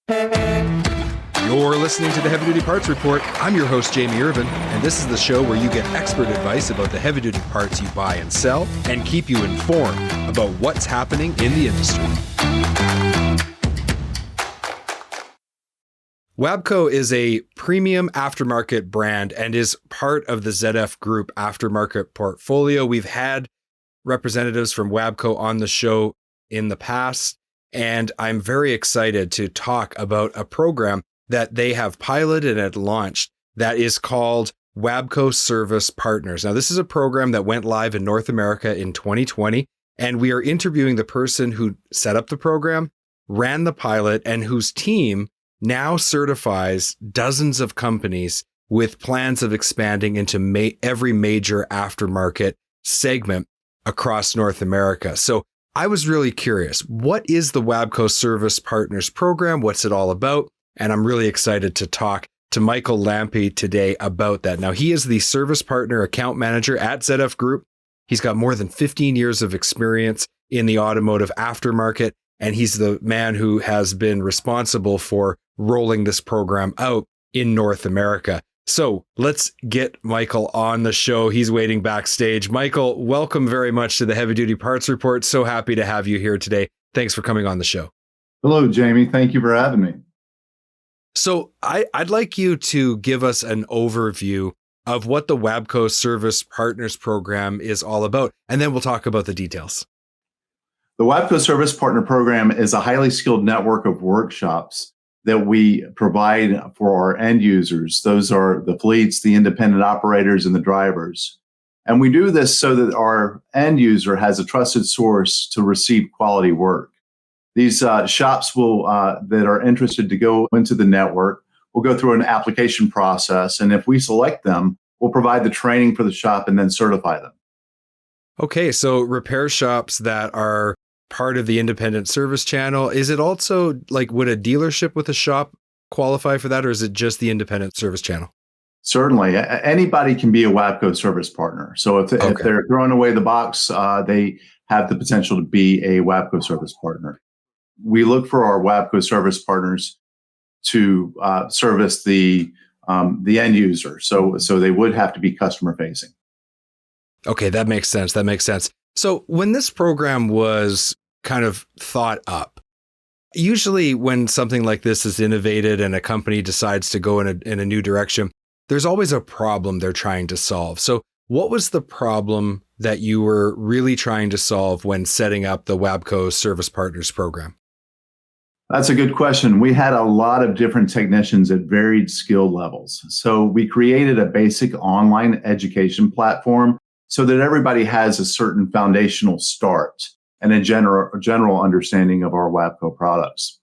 You're listening to the Heavy Duty Parts Report. I'm your host, Jamie Irvin, and this is the show where you get expert advice about the heavy duty parts you buy and sell and keep you informed about what's happening in the industry. WABCO is a premium aftermarket brand and is part of the ZF Group aftermarket portfolio. We've had representatives from WABCO on the show in the past, and I'm very excited to talk about a program that they have piloted and launched that is called WABCO Service Partners. Now, this is a program that went live in North America in 2020, and we are interviewing the person who set up the program, ran the pilot, and whose team now certifies dozens of companies with plans of expanding into every major aftermarket segment across North America. So I was really curious, what is the WABCO Service Partners Program? What's it all about? And I'm really excited to talk to Michael Lampe today about that. Now, he is the Service Partner Account Manager at ZF Group. He's got more than 15 years of experience in the automotive aftermarket, and he's the man who has been responsible for rolling this program out in North America. So let's get Michael on the show. He's waiting backstage. Michael, welcome very much to the Heavy Duty Parts Report. So happy to have you here today. Thanks for coming on the show. Hello, Jamie. Thank you for having me. So I'd like you to give us an overview of what the WABCO Service Partners Program is all about, and then we'll talk about the details. The WABCO Service Partner Program is a highly skilled network of workshops that we provide for our end users. Those are the fleets, the independent operators, and the drivers. And we do this so that our end user has a trusted source to receive quality work. These shops that are interested to go into the network will go through an application process. And if we select them, we'll provide the training for the shop and then certify them. Okay, so repair shops that are part of the independent service channel, is it also like, would a dealership with a shop qualify for that, or is it just the independent service channel? Certainly. Anybody can be a WABCO service partner. So if they're throwing away the box, they have the potential to be a WABCO service partner. We look for our WABCO service partners to service the end user. So they would have to be customer facing. Okay, that makes sense. So when this program was kind of thought up, usually when something like this is innovated and a company decides to go in a new direction, there's always a problem they're trying to solve. So what was the problem that you were really trying to solve when setting up the WABCO Service Partners Program? That's a good question. We had a lot of different technicians at varied skill levels. So we created a basic online education platform so that everybody has a certain foundational start and a general understanding of our WABCO products.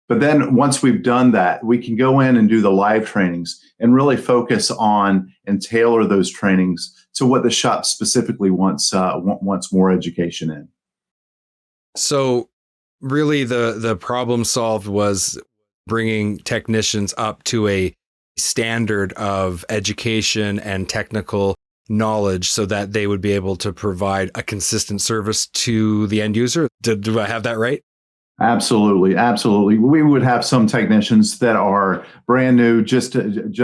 But then once we've done that, we can go in and do the live trainings and really focus on and tailor those trainings to what the shop specifically wants more education in. So really the problem solved was bringing technicians up to a standard of education and technical knowledge so that they would be able to provide a consistent service to the end user. Do I have that right? Absolutely. We would have some technicians that are brand new, just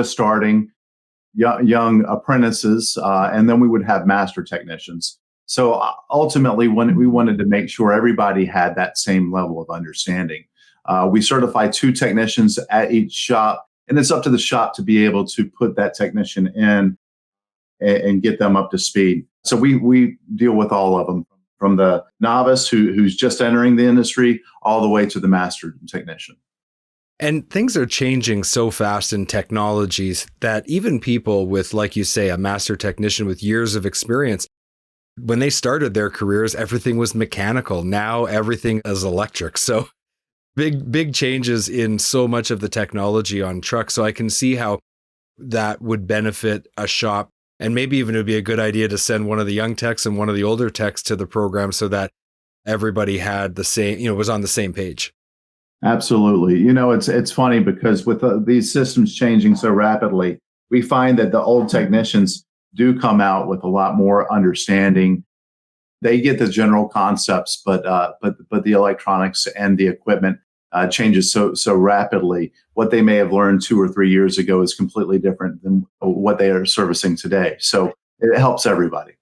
starting, young apprentices, and then we would have master technicians. So ultimately, when we wanted to make sure everybody had that same level of understanding, we certify 2 technicians at each shop, and it's up to the shop to be able to put that technician in and get them up to speed. So we deal with all of them, from the novice who's just entering the industry all the way to the master technician. And things are changing so fast in technologies that even people with, like you say, a master technician with years of experience, when they started their careers, everything was mechanical. Now everything is electric. So big changes in so much of the technology on trucks. So I can see how that would benefit a shop. And maybe even it would be a good idea to send one of the young techs and one of the older techs to the program so that everybody had the same, was on the same page. Absolutely. It's funny because with these systems changing so rapidly, we find that the old technicians do come out with a lot more understanding. They get the general concepts, but the electronics and the equipment changes so rapidly. What they may have learned 2 or 3 years ago is completely different than what they are servicing today. So it helps everybody.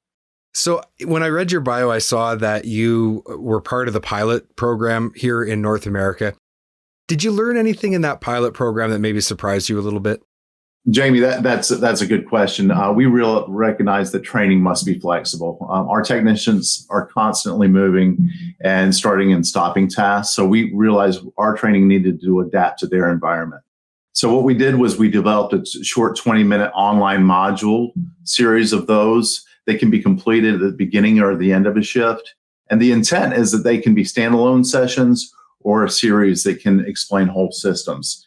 So when I read your bio, I saw that you were part of the pilot program here in North America. Did you learn anything in that pilot program that maybe surprised you a little bit? Jamie, that's a good question. We recognize that training must be flexible. Our technicians are constantly moving and starting and stopping tasks. So we realized our training needed to adapt to their environment. So what we did was we developed a short 20-minute online module series of those. They can be completed at the beginning or the end of a shift. And the intent is that they can be standalone sessions or a series that can explain whole systems.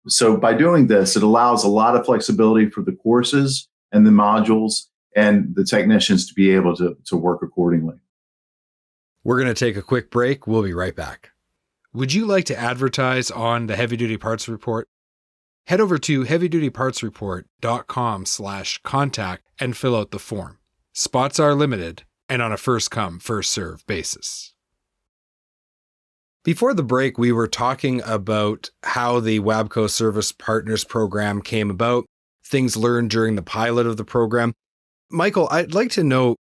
So by doing this, it allows a lot of flexibility for the courses and the modules and the technicians to be able to work accordingly. We're going to take a quick break. We'll be right back. Would you like to advertise on the Heavy Duty Parts Report? Head over to heavydutypartsreport.com/contact and fill out the form. Spots are limited and on a first-come, first-served basis. Before the break, we were talking about how the WABCO Service Partners Program came about, things learned during the pilot of the program. Michael, I'd like to know,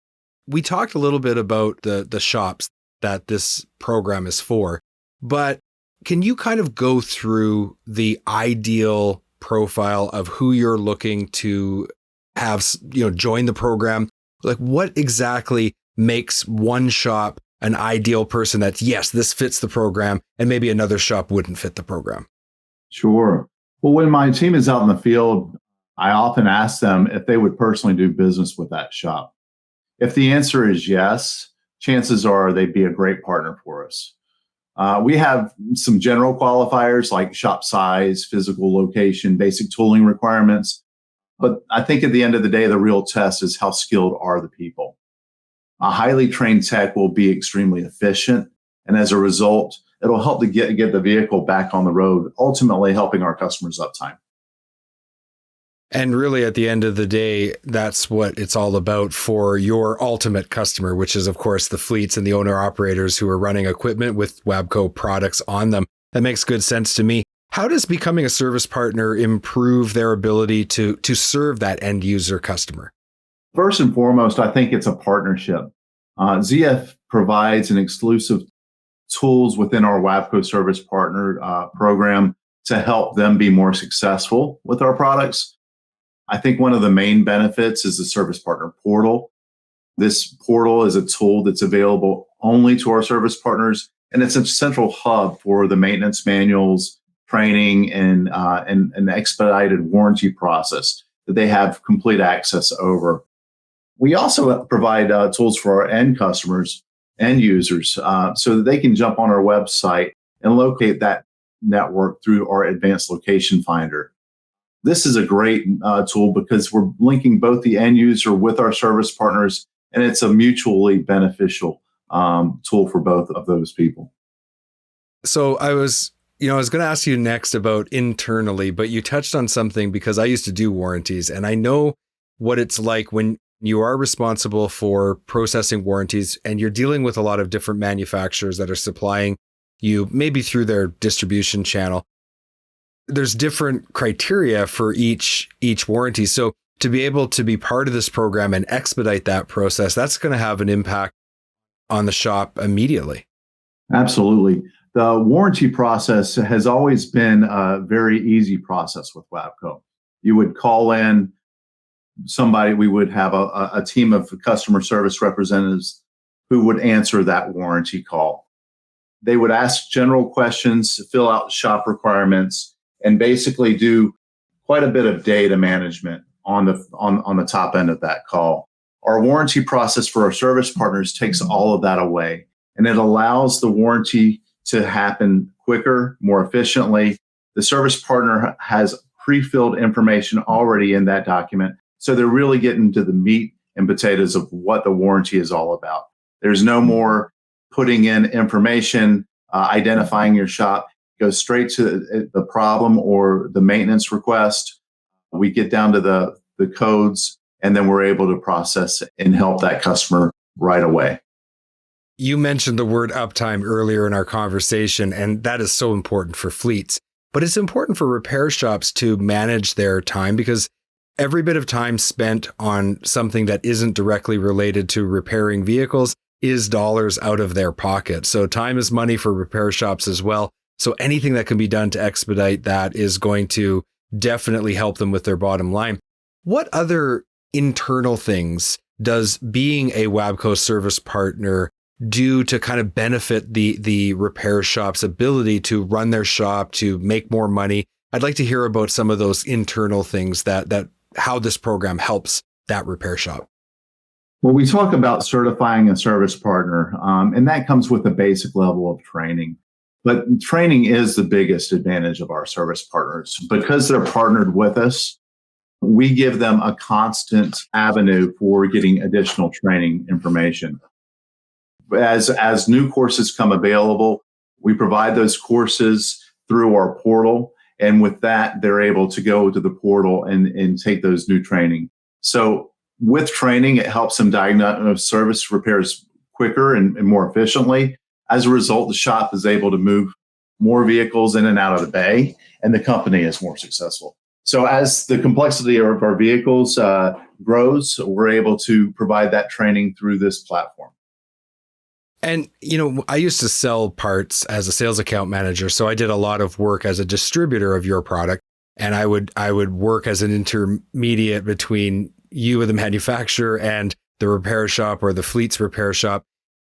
we talked a little bit about the shops that this program is for, but can you kind of go through the ideal profile of who you're looking to have, join the program? Like, what exactly makes one shop an ideal person that's, yes, this fits the program, and maybe another shop wouldn't fit the program? Sure. Well, when my team is out in the field, I often ask them if they would personally do business with that shop. If the answer is yes, chances are they'd be a great partner for us. We have some general qualifiers like shop size, physical location, basic tooling requirements. But I think at the end of the day, the real test is how skilled are the people. A highly trained tech will be extremely efficient. And as a result, it'll help to get the vehicle back on the road, ultimately helping our customers' uptime. And really, at the end of the day, that's what it's all about for your ultimate customer, which is, of course, the fleets and the owner-operators who are running equipment with WABCO products on them. That makes good sense to me. How does becoming a service partner improve their ability to serve that end-user customer? First and foremost, I think it's a partnership. ZF provides an exclusive tools within our WABCO Service Partner Program to help them be more successful with our products. I think one of the main benefits is the Service Partner Portal. This portal is a tool that's available only to our service partners, and it's a central hub for the maintenance manuals, training, and an expedited warranty process that they have complete access over. We also provide tools for our end customers, end users, so that they can jump on our website and locate that network through our advanced location finder. This is a great tool because we're linking both the end user with our service partners, and it's a mutually beneficial tool for both of those people. So I was going to ask you next about internally, but you touched on something because I used to do warranties, and I know what it's like when you are responsible for processing warranties and you're dealing with a lot of different manufacturers that are supplying you maybe through their distribution channel. There's different criteria for each warranty. So to be able to be part of this program and expedite that process, that's going to have an impact on the shop immediately. Absolutely. The warranty process has always been a very easy process with WABCO. You would call in somebody, we would have a team of customer service representatives who would answer that warranty call. They would ask general questions, fill out shop requirements, and basically do quite a bit of data management on the top end of that call. Our warranty process for our service partners takes all of that away, and it allows the warranty to happen quicker, more efficiently. The service partner has pre-filled information already in that document, so they're really getting to the meat and potatoes of what the warranty is all about. There's no more putting in information, identifying your shop. Go straight to the problem or the maintenance request. We get down to the codes, and then we're able to process and help that customer right away. You mentioned the word uptime earlier in our conversation, and that is so important for fleets. But it's important for repair shops to manage their time, because every bit of time spent on something that isn't directly related to repairing vehicles is dollars out of their pocket. So time is money for repair shops as well. So anything that can be done to expedite that is going to definitely help them with their bottom line. What other internal things does being a WABCO service partner do to kind of benefit the repair shop's ability to run their shop, to make more money? I'd like to hear about some of those internal things that how this program helps that repair shop. Well, we talk about certifying a service partner, and that comes with a basic level of training. But training is the biggest advantage of our service partners. Because they're partnered with us, we give them a constant avenue for getting additional training information. As new courses come available, we provide those courses through our portal. And with that, they're able to go to the portal and take those new training. So with training, it helps them diagnose service repairs quicker and more efficiently. As a result, the shop is able to move more vehicles in and out of the bay, and the company is more successful. So as the complexity of our vehicles grows, we're able to provide that training through this platform. And, I used to sell parts as a sales account manager. So I did a lot of work as a distributor of your product. And I would work as an intermediate between you and the manufacturer and the repair shop or the fleet's repair shop.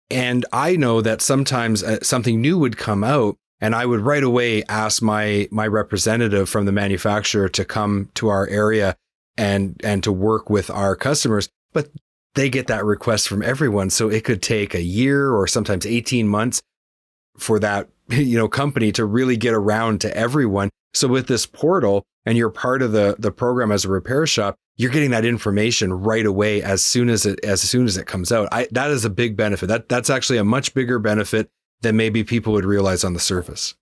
And I know that sometimes something new would come out, and I would right away ask my representative from the manufacturer to come to our area and to work with our customers. But they get that request from everyone. So it could take a year or sometimes 18 months for that, company to really get around to everyone. So with this portal, and you're part of the program as a repair shop, you're getting that information right away as soon as it comes out. That is a big benefit. That's actually a much bigger benefit than maybe people would realize on the surface.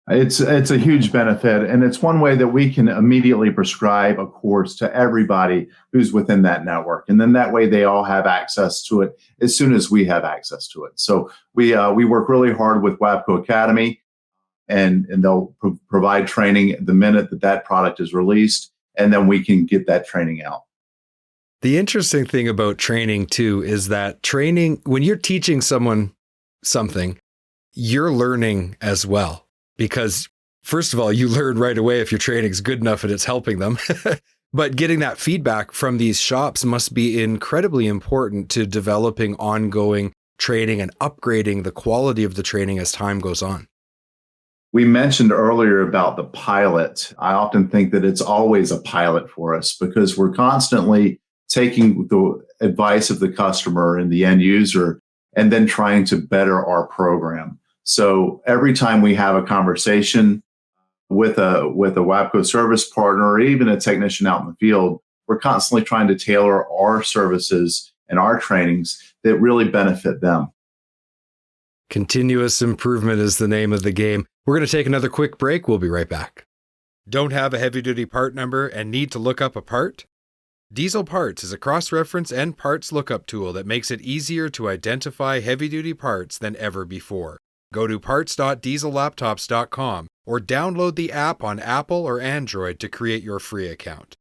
It's a huge benefit, and it's one way that we can immediately prescribe a course to everybody who's within that network, and then that way they all have access to it as soon as we have access to it. So we work really hard with WABCO Academy, and they'll provide training the minute that product is released, and then we can get that training out. The interesting thing about training too is that training, when you're teaching someone something, you're learning as well. Because first of all, you learn right away if your training is good enough and it's helping them. But getting that feedback from these shops must be incredibly important to developing ongoing training and upgrading the quality of the training as time goes on. We mentioned earlier about the pilot. I often think that it's always a pilot for us because we're constantly taking the advice of the customer and the end user and then trying to better our program. So every time we have a conversation with a WABCO service partner or even a technician out in the field, we're constantly trying to tailor our services and our trainings that really benefit them. Continuous improvement is the name of the game. We're going to take another quick break. We'll be right back. Don't have a heavy-duty part number and need to look up a part? Diesel Parts is a cross-reference and parts lookup tool that makes it easier to identify heavy-duty parts than ever before. Go to parts.diesellaptops.com or download the app on Apple or Android to create your free account.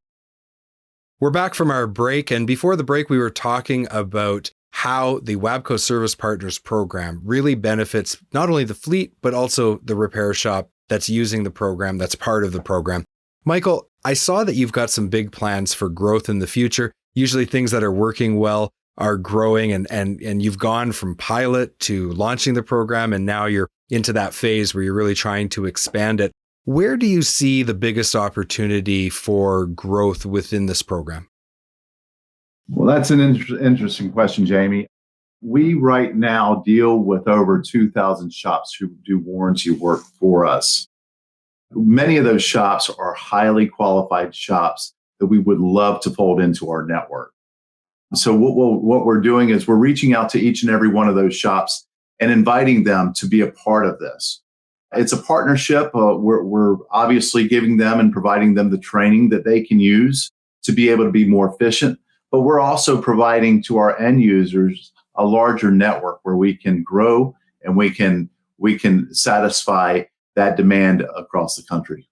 We're back from our break, and before the break, we were talking about how the WABCO Service Partners Program really benefits not only the fleet, but also the repair shop that's using the program, that's part of the program. Michael, I saw that you've got some big plans for growth in the future. Usually things that are working well are growing, and you've gone from pilot to launching the program, and now you're into that phase where you're really trying to expand it. Where do you see the biggest opportunity for growth within this program? Well, that's an interesting question, Jamie. We right now deal with over 2,000 shops who do warranty work for us. Many of those shops are highly qualified shops that we would love to fold into our network. So what we're doing is we're reaching out to each and every one of those shops and inviting them to be a part of this. It's a partnership. We're obviously giving them and providing them the training that they can use to be able to be more efficient. But we're also providing to our end users a larger network where we can grow and we can satisfy that demand across the country.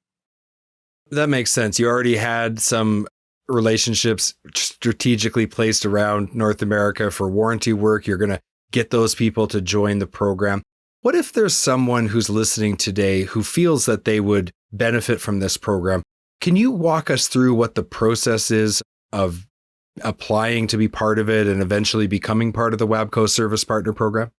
That makes sense. You already had some relationships strategically placed around North America for warranty work. You're going to get those people to join the program. What if there's someone who's listening today who feels that they would benefit from this program? Can you walk us through what the process is of applying to be part of it and eventually becoming part of the WABCO Service Partner Program?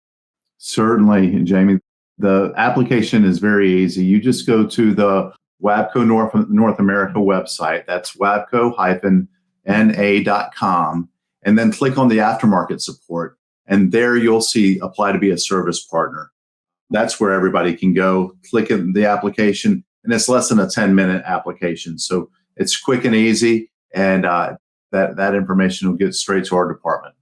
Certainly, Jamie. The application is very easy. You just go to the WABCO North America website. That's wabco-na.com. And then click on the aftermarket support. And there you'll see apply to be a service partner. That's where everybody can go. Click in the application, and it's less than a 10-minute application. So it's quick and easy, and that information will get straight to our department.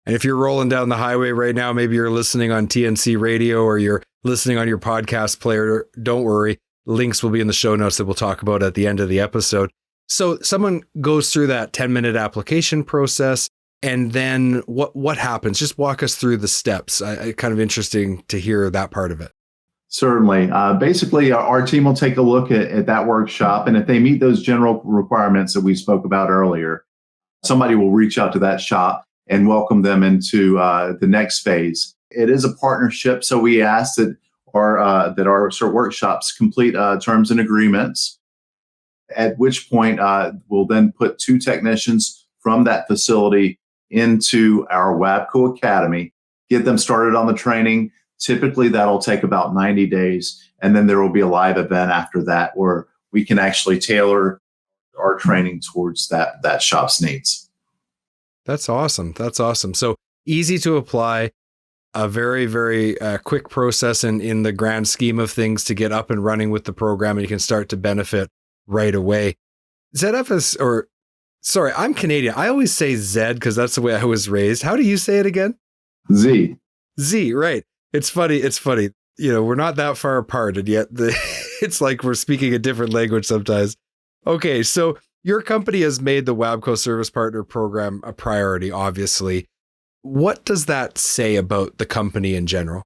And if you're rolling down the highway right now, maybe you're listening on TNC radio or you're listening on your podcast player, don't worry. Links will be in the show notes that we'll talk about at the end of the episode. So someone goes through that 10-minute application process, and then what happens? Just walk us through the steps. Kind of interesting to hear that part of it. Certainly. Basically, our team will take a look at that workshop, and if they meet those general requirements that we spoke about earlier, somebody will reach out to that shop and welcome them into the next phase. It is a partnership, so we ask that our workshops complete terms and agreements, at which point we'll then put 2 technicians from that facility into our WABCO Academy, get them started on the training. Typically, that'll take about 90 days, and then there will be a live event after that where we can actually tailor our training towards that shop's needs. That's awesome. That's awesome. So easy to apply, a very, very quick process in the grand scheme of things to get up and running with the program, and you can start to benefit right away. I'm Canadian. I always say Z because that's the way I was raised. How do you say it again? Z, right. It's funny. We're not that far apart, and yet it's like we're speaking a different language sometimes. Okay, so your company has made the WABCO Service Partner Program a priority, obviously. What does that say about the company in general?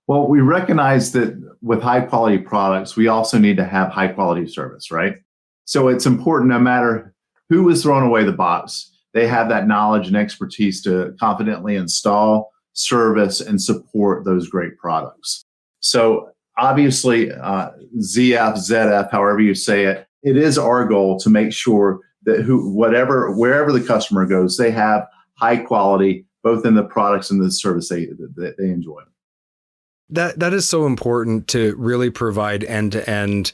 Well, we recognize that with high quality products, we also need to have high quality service, right? So it's important, no matter who is throwing away the box, they have that knowledge and expertise to confidently install, service, and support those great products. So obviously, ZF, ZF, however you say it, it is our goal to make sure that wherever the customer goes, they have high quality, both in the products and the service they enjoy. That is so important to really provide end-to-end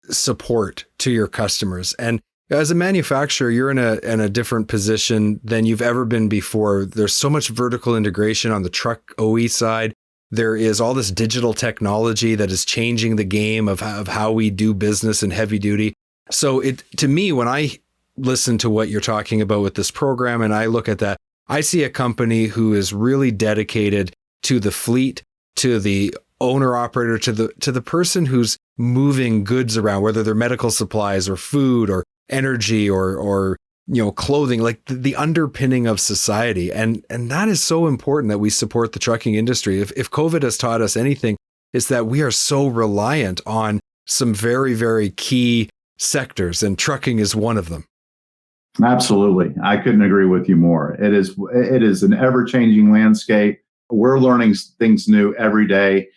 support to your customers. And as a manufacturer, you're in a different position than you've ever been before. There's so much vertical integration on the truck OE side. There is all this digital technology that is changing the game of how we do business in heavy duty. So to me, when I listen to what you're talking about with this program and I look at that, I see a company who is really dedicated to the fleet, to the owner operator, to the person who's moving goods around, whether they're medical supplies or food or energy or clothing, like the underpinning of society. And that is so important that we support the trucking industry. If COVID has taught us anything, it's that we are so reliant on some very, very key sectors, and trucking is one of them. Absolutely. I couldn't agree with you more. It is an ever-changing landscape. We're learning things new every day.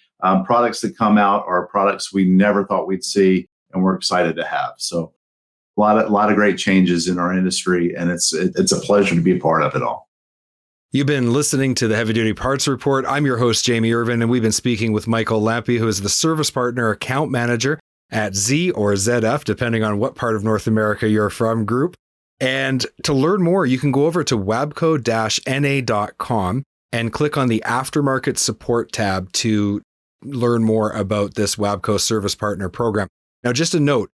Products that come out are products we never thought we'd see, and we're excited to have. So a lot of great changes in our industry, and it's a pleasure to be a part of it all. You've been listening to the Heavy Duty Parts Report. I'm your host, Jamie Irvin, and we've been speaking with Michael Lampe, who is the Service Partner Account Manager at Z or ZF, depending on what part of North America you're from, group. And to learn more, you can go over to wabco-na.com and click on the Aftermarket Support tab to learn more about this WABCO Service Partner Program. Now, just a note,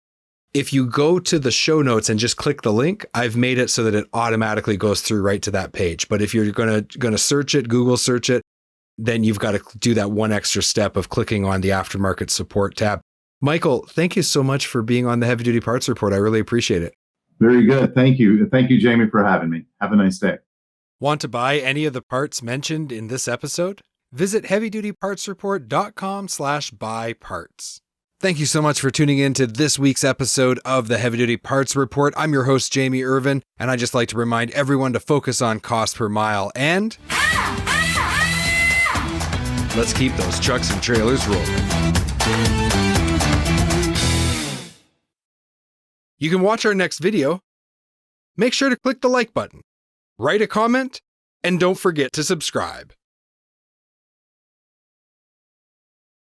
if you go to the show notes and just click the link, I've made it so that it automatically goes through right to that page. But if you're going to search it, Google search it, then you've got to do that one extra step of clicking on the Aftermarket Support tab. Michael, thank you so much for being on the Heavy Duty Parts Report. I really appreciate it. Very good. Thank you. Thank you, Jamie, for having me. Have a nice day. Want to buy any of the parts mentioned in this episode? Visit heavydutypartsreport.com/buy parts. Thank you so much for tuning in to this week's episode of the Heavy Duty Parts Report. I'm your host, Jamie Irvin, and I just like to remind everyone to focus on cost per mile and let's keep those trucks and trailers rolling. You can watch our next video. Make sure to click the like button, write a comment, and don't forget to subscribe.